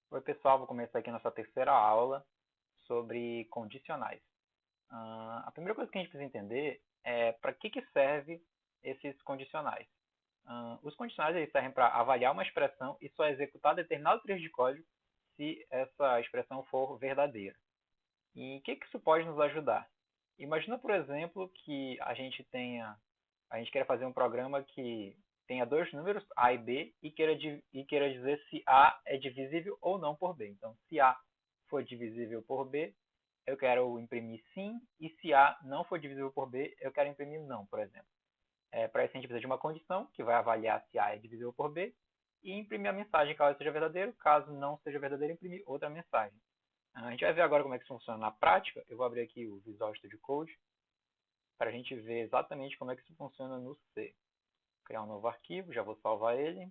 Oi, pessoal, vou começar aqui nossa terceira aula sobre condicionais. A primeira coisa que a gente precisa entender é para que serve esses condicionais. Os condicionais eles servem para avaliar uma expressão e só executar determinado trecho de código se essa expressão for verdadeira. E o que isso pode nos ajudar? Imagina, por exemplo, que a gente queira fazer um programa que tenha dois números, A e B, e queira dizer se A é divisível ou não por B. Então, se A for divisível por B, eu quero imprimir sim, e se A não for divisível por B, eu quero imprimir não, por exemplo. Para isso, a gente precisa de uma condição que vai avaliar se A é divisível por B e imprimir a mensagem caso seja verdadeiro. Caso não seja verdadeiro, imprimir outra mensagem. A gente vai ver agora como é que isso funciona na prática. Eu vou abrir aqui o Visual Studio Code para a gente ver exatamente como é que isso funciona no C. Vou criar um novo arquivo, já vou salvar ele.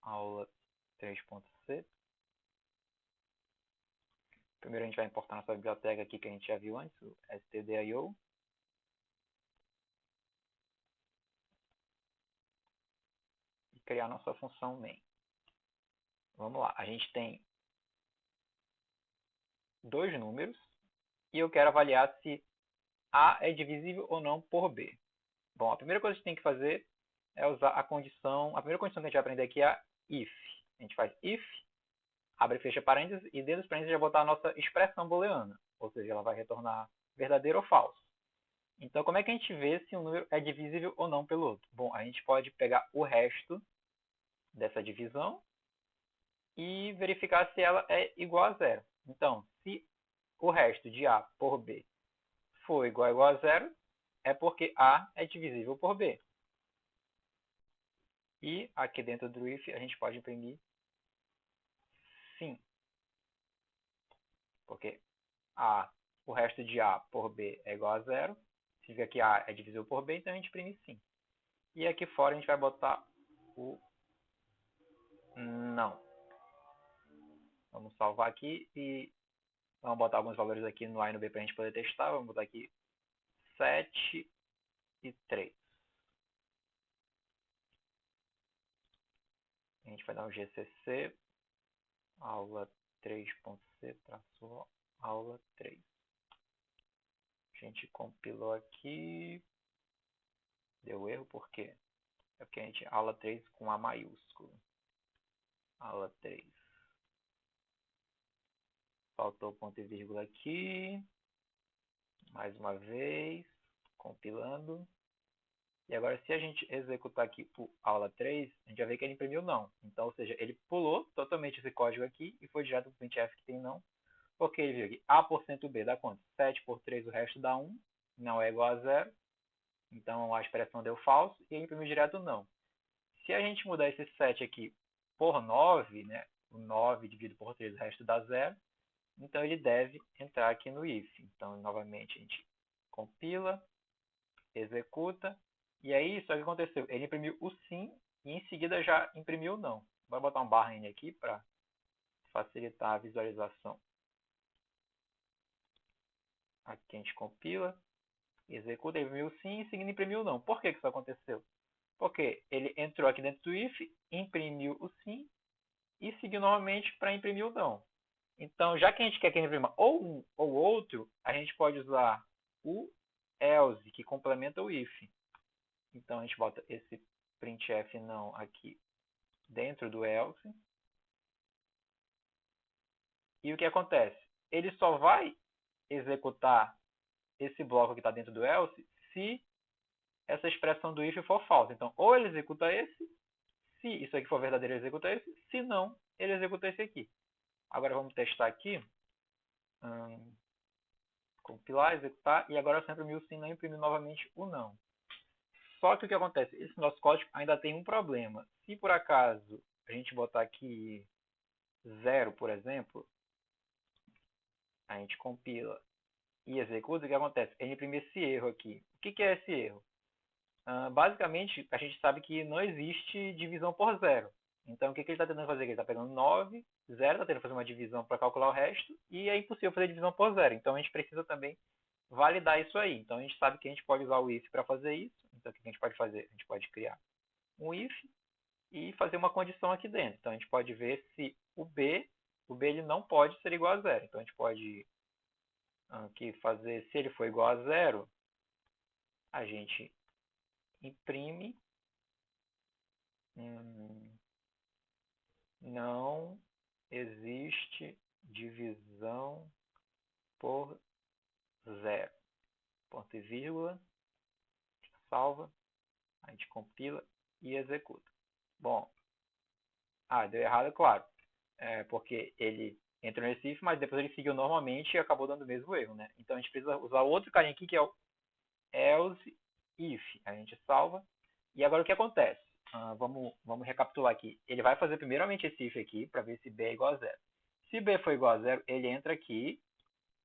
Aula 3.c. Primeiro a gente vai importar nossa biblioteca aqui que a gente já viu antes, o stdio. E criar nossa função main. Vamos lá, a gente tem dois números e eu quero avaliar se A é divisível ou não por B. Bom, a primeira coisa que a gente tem que fazer é usar a condição. A primeira condição que a gente vai aprender aqui é a if. A gente faz if, abre e fecha parênteses, e dentro dos parênteses já botar a nossa expressão booleana. Ou seja, ela vai retornar verdadeiro ou falso. Então, como é que a gente vê se um número é divisível ou não pelo outro? Bom, a gente pode pegar o resto dessa divisão e verificar se ela é igual a zero. Então, se o resto de A por B for igual a zero, é porque A é divisível por B. E aqui dentro do if a gente pode imprimir sim, porque o resto de A por B é igual a zero, significa que A é divisível por B, então a gente imprime sim. E aqui fora a gente vai botar o não. Vamos salvar aqui e vamos botar alguns valores aqui no A e no B para a gente poder testar. Vamos botar aqui 7 e 3. A gente vai dar um GCC, aula 3.c, traço aula 3. A gente compilou aqui, deu erro, por quê? É porque a gente, aula 3 com A maiúsculo. Aula 3. Faltou ponto e vírgula aqui. Mais uma vez, compilando. E agora, se a gente executar aqui o aula 3, a gente vai ver que ele imprimiu não. Então, ou seja, ele pulou totalmente esse código aqui e foi direto para o printf que tem não. Porque ele viu aqui, A%B dá quanto? 7 por 3, o resto dá 1. Não é igual a zero. Então, a expressão deu falso e ele imprimiu direto não. Se a gente mudar esse 7 aqui por 9, né? O 9 dividido por 3, o resto dá zero. Então, ele deve entrar aqui no if. Então, novamente, a gente compila, executa. E aí, só que aconteceu? Ele imprimiu o sim e em seguida já imprimiu o não. Vou botar um barra N aqui para facilitar a visualização. Aqui a gente compila, executa, ele imprimiu o sim e em seguida imprimiu o não. Por que isso aconteceu? Porque ele entrou aqui dentro do if, imprimiu o sim e seguiu novamente para imprimir o não. Então, já que a gente quer que ele imprima ou um ou outro, a gente pode usar o else, que complementa o if. Então, a gente bota esse printf não aqui dentro do else. E o que acontece? Ele só vai executar esse bloco que está dentro do else se essa expressão do if for falsa. Então, ou ele executa esse, se isso aqui for verdadeiro, ele executa esse, se não, ele executa esse aqui. Agora vamos testar aqui. Compilar, executar, e agora eu imprimi o sim, não imprimiu novamente o não. Só que o que acontece? Esse nosso código ainda tem um problema. Se por acaso a gente botar aqui 0, por exemplo, a gente compila e executa, o que acontece? Ele imprime esse erro aqui. O que é esse erro? Basicamente, a gente sabe que não existe divisão por zero. Então, o que ele está tentando fazer? Ele está pegando 9, 0, está tentando fazer uma divisão para calcular o resto, e é impossível fazer divisão por zero. Então, a gente precisa também validar isso aí. Então, a gente sabe que a gente pode usar o if para fazer isso. Então, o que a gente pode fazer? A gente pode criar um if, e fazer uma condição aqui dentro. Então, a gente pode ver se o B ele não pode ser igual a zero. Então, a gente pode aqui fazer, se ele for igual a zero, a gente imprime não existe divisão por zero. Ponto e vírgula, salva, a gente compila e executa. Bom, deu errado, é claro, porque ele entrou nesse if, mas depois ele seguiu normalmente e acabou dando o mesmo erro, né? Então a gente precisa usar outro carinha aqui que é o else if. A gente salva. E agora o que acontece? Vamos recapitular aqui. Ele vai fazer primeiramente esse if aqui para ver se b é igual a zero. Se b for igual a zero, ele entra aqui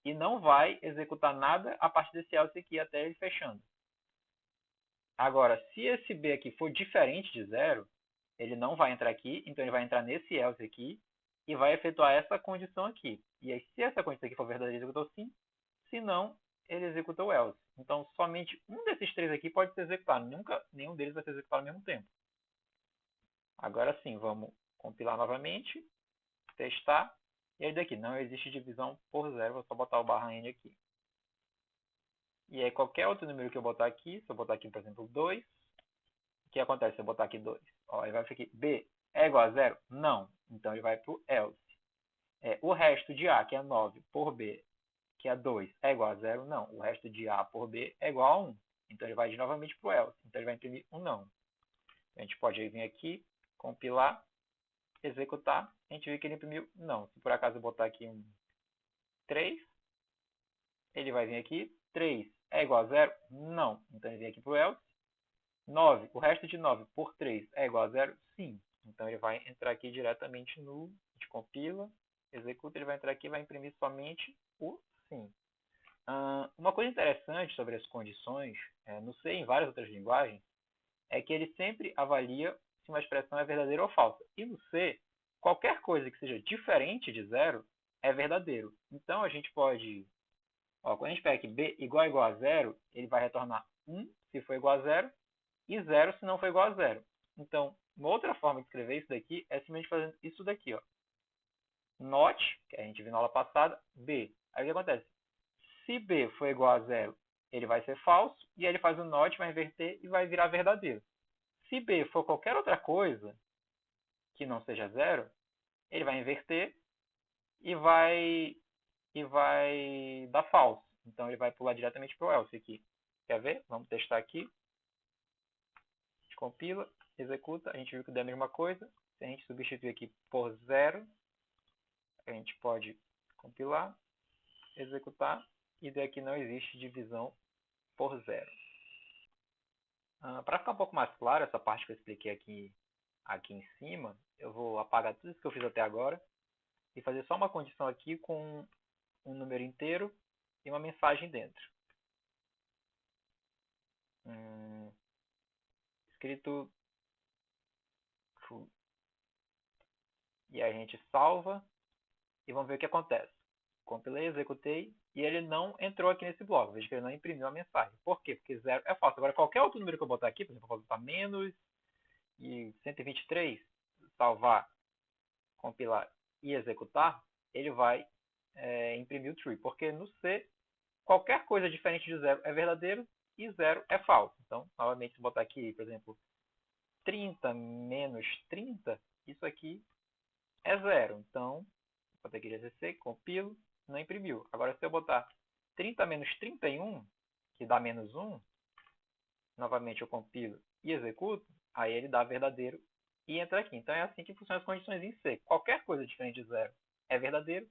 e não vai executar nada a partir desse else aqui até ele fechando. Agora, se esse b aqui for diferente de zero, ele não vai entrar aqui, então ele vai entrar nesse else aqui e vai efetuar essa condição aqui. E aí, se essa condição aqui for verdadeira, ele executou sim. Se não, ele executa o else. Então, somente um desses três aqui pode ser executado. Nunca nenhum deles vai ser executado ao mesmo tempo. Agora sim, vamos compilar novamente, testar. E aí daqui, não existe divisão por zero. Vou só botar o barra n aqui. E aí qualquer outro número que eu botar aqui, se eu botar aqui, por exemplo, 2, o que acontece se eu botar aqui 2? Ele vai ficar aqui, b é igual a zero? Não. Então ele vai para o else. O resto de a, que é 9, por b, que é 2, é igual a zero? Não. O resto de a por b é igual a 1. Então ele vai novamente para o else. Então ele vai imprimir um não. A gente pode vir aqui, compilar, executar. A gente vê que ele imprimiu não. Se por acaso eu botar aqui um 3, ele vai vir aqui. 3 é igual a zero? Não. Então ele vem aqui para o else. 9, o resto de 9 por 3 é igual a zero? Sim. Então ele vai entrar aqui diretamente no, a gente compila, executa, ele vai entrar aqui e vai imprimir somente o sim. Uma coisa interessante sobre as condições, no C e em várias outras linguagens, é que ele sempre avalia se uma expressão é verdadeira ou falsa. E no C, qualquer coisa que seja diferente de zero é verdadeiro. Então a gente pode, quando a gente pega aqui b igual a zero, ele vai retornar 1 se for igual a zero e 0 se não for igual a zero. Então, uma outra forma de escrever isso daqui é simplesmente fazendo isso daqui, not, que a gente viu na aula passada, b. Aí o que acontece? Se b for igual a zero, ele vai ser falso, e aí ele faz o not, vai inverter e vai virar verdadeiro. Se b for qualquer outra coisa que não seja zero, ele vai inverter e vai dar falso. Então ele vai pular diretamente para o else aqui. Quer ver? Vamos testar aqui. A gente compila, executa, a gente viu que deu a mesma coisa. Se a gente substituir aqui por zero, a gente pode compilar, executar, e daqui não existe divisão por zero. Para ficar um pouco mais claro, essa parte que eu expliquei aqui em cima, eu vou apagar tudo isso que eu fiz até agora e fazer só uma condição aqui com um número inteiro e uma mensagem dentro. Escrito true. E a gente salva e vamos ver o que acontece. Compilei, executei e ele não entrou aqui nesse bloco. Veja que ele não imprimiu a mensagem. Por quê? Porque 0 é falso. Agora, qualquer outro número que eu botar aqui, por exemplo, eu vou botar menos e 123, salvar, compilar e executar, ele vai imprimir o true. Porque no C, qualquer coisa diferente de 0 é verdadeiro e 0 é falso. Então, novamente, se eu botar aqui, por exemplo, 30 menos 30, isso aqui é 0. Então, vou ter que exercer, compilo, não imprimiu. Agora, se eu botar 30 menos 31, que dá menos 1, novamente eu compilo e executo, aí ele dá verdadeiro e entra aqui. Então, é assim que funcionam as condições em C. Qualquer coisa diferente de 0 é verdadeiro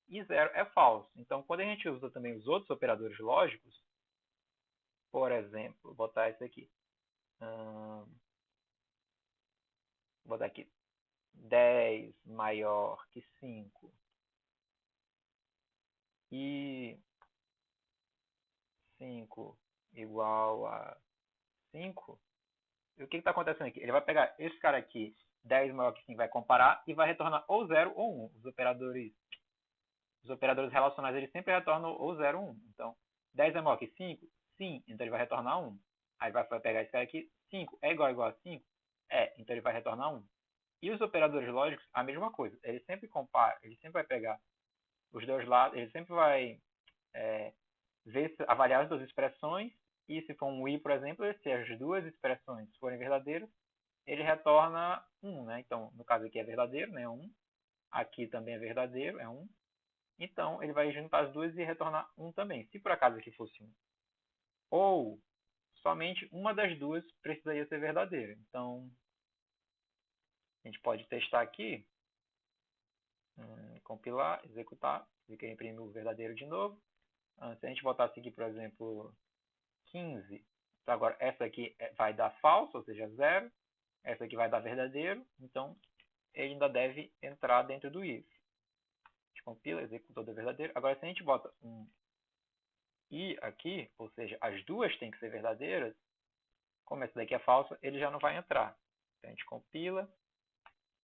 e 0 é falso. Então, quando a gente usa também os outros operadores lógicos, por exemplo, vou botar esse aqui. Vou botar aqui 10 maior que 5 e 5 igual a 5. E o que está acontecendo aqui? Ele vai pegar esse cara aqui, 10 maior que 5, vai comparar e vai retornar ou 0 ou 1. Os operadores relacionais eles sempre retornam ou 0 ou 1. Então, 10 é maior que 5? Sim. Então ele vai retornar 1. Aí vai pegar esse cara aqui, 5 é igual a 5? Então ele vai retornar 1. E os operadores lógicos, a mesma coisa. Ele sempre compara, ele sempre vai pegar os dois lados, ele sempre vai avaliar as duas expressões, e se for um i, por exemplo, se as duas expressões forem verdadeiras, ele retorna 1, né? Então, no caso aqui é verdadeiro, né? 1. Aqui também é verdadeiro, é 1. Então, ele vai juntar as duas e retornar 1 também. Se por acaso aqui fosse 1. Ou somente uma das duas precisaria ser verdadeira. Então, a gente pode testar aqui, compilar, executar, e quer imprimir o verdadeiro de novo. Se a gente botasse aqui, por exemplo, 15, então agora essa aqui vai dar falso, ou seja, 0. Essa aqui vai dar verdadeiro, então ele ainda deve entrar dentro do if. A gente compila, executa o verdadeiro. Agora, se a gente bota um i aqui, ou seja, as duas têm que ser verdadeiras, como essa daqui é falsa, ele já não vai entrar. Então, a gente compila,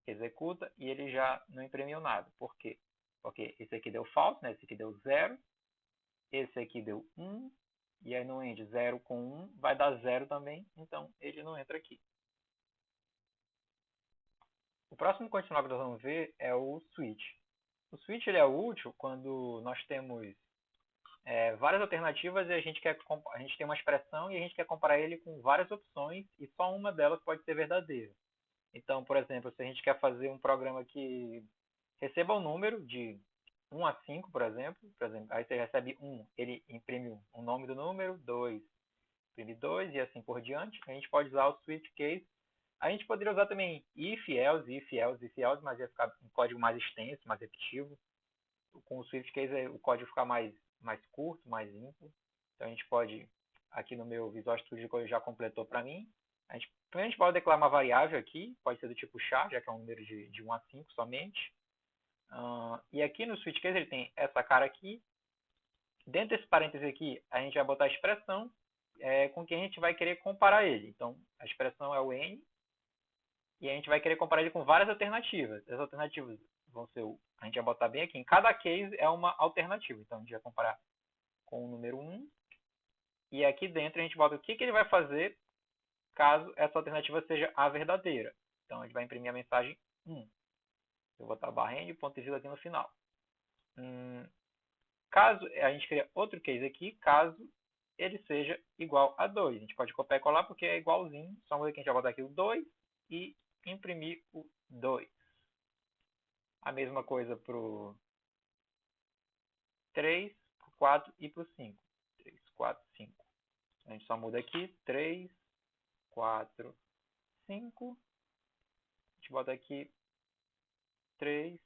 executa e ele já não imprimiu nada. Por quê? Porque esse aqui deu falso, né? Esse aqui deu 0, esse aqui deu 1, e aí no end 0 com 1 vai dar 0 também, então ele não entra aqui. O próximo condicional que nós vamos ver é o switch. O switch ele é útil quando nós temos várias alternativas e a gente tem uma expressão e a gente quer comparar ele com várias opções e só uma delas pode ser verdadeira. Então, por exemplo, se a gente quer fazer um programa que receba um número de 1 a 5, por exemplo, aí você recebe 1, ele imprime o nome do número, 2, imprime 2 e assim por diante. A gente pode usar o switch case. A gente poderia usar também if else, mas ia ficar um código mais extenso, mais repetitivo. Com o switch case o código fica mais curto, mais limpo. Então a gente pode, aqui no meu Visual Studio já completou para mim. Primeiro a gente pode declarar uma variável aqui, pode ser do tipo char, já que é um número de 1 a 5 somente. E aqui no switch case ele tem essa cara aqui. Dentro desse parêntese aqui, a gente vai botar a expressão com que a gente vai querer comparar ele. Então, a expressão é o n, e a gente vai querer comparar ele com várias alternativas. As alternativas vão ser, a gente vai botar bem aqui, em cada case é uma alternativa. Então, a gente vai comparar com o número 1, e aqui dentro a gente bota o que ele vai fazer caso essa alternativa seja a verdadeira. Então, a gente vai imprimir a mensagem 1. Eu vou botar barra n, ponto e vírgula aqui no final. Caso a gente cria outro case aqui, caso ele seja igual a 2. A gente pode copiar e colar porque é igualzinho, só muda que a gente vai botar aqui o 2 e imprimir o 2. A mesma coisa para o 3, para o 4 e para o 5. 3, 4, 5. A gente só muda aqui 3, 4, 5. A gente bota aqui 3,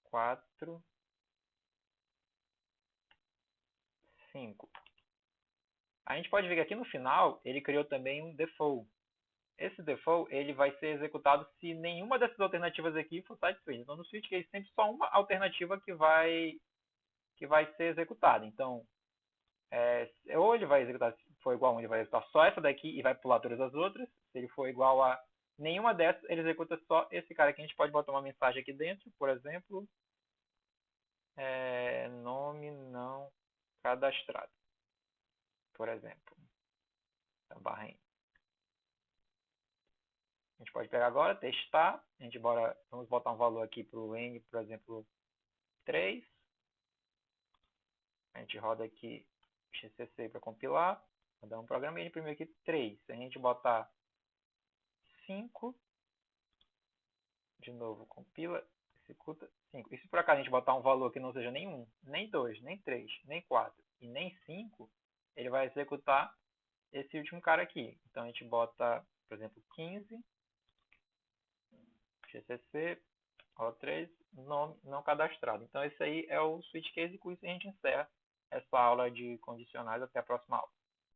4, 5. A gente pode ver que aqui no final ele criou também um default. Esse default ele vai ser executado se nenhuma dessas alternativas aqui for satisfeita. Então no switch case sempre só uma alternativa que vai ser executada. Então ou ele vai executar, se for igual a 1, ele vai executar só essa daqui e vai pular todas as outras. Se ele for igual a nenhuma dessas, ele executa só esse cara aqui. A gente pode botar uma mensagem aqui dentro, por exemplo, nome não cadastrado, por exemplo. Então, barra N. A gente pode pegar agora, testar. Vamos botar um valor aqui para o N, por exemplo, 3. A gente roda aqui XCC para compilar. Rodar um programa e ele imprimiu aqui 3. Se a gente botar 5, de novo, compila, executa 5. E se por acaso a gente botar um valor que não seja nem 1, nem 2, nem 3, nem 4 e nem 5, ele vai executar esse último cara aqui. Então a gente bota, por exemplo, 15, GCC, rola 3, nome não cadastrado. Então esse aí é o switch case e com isso a gente encerra essa aula de condicionais. Até a próxima aula.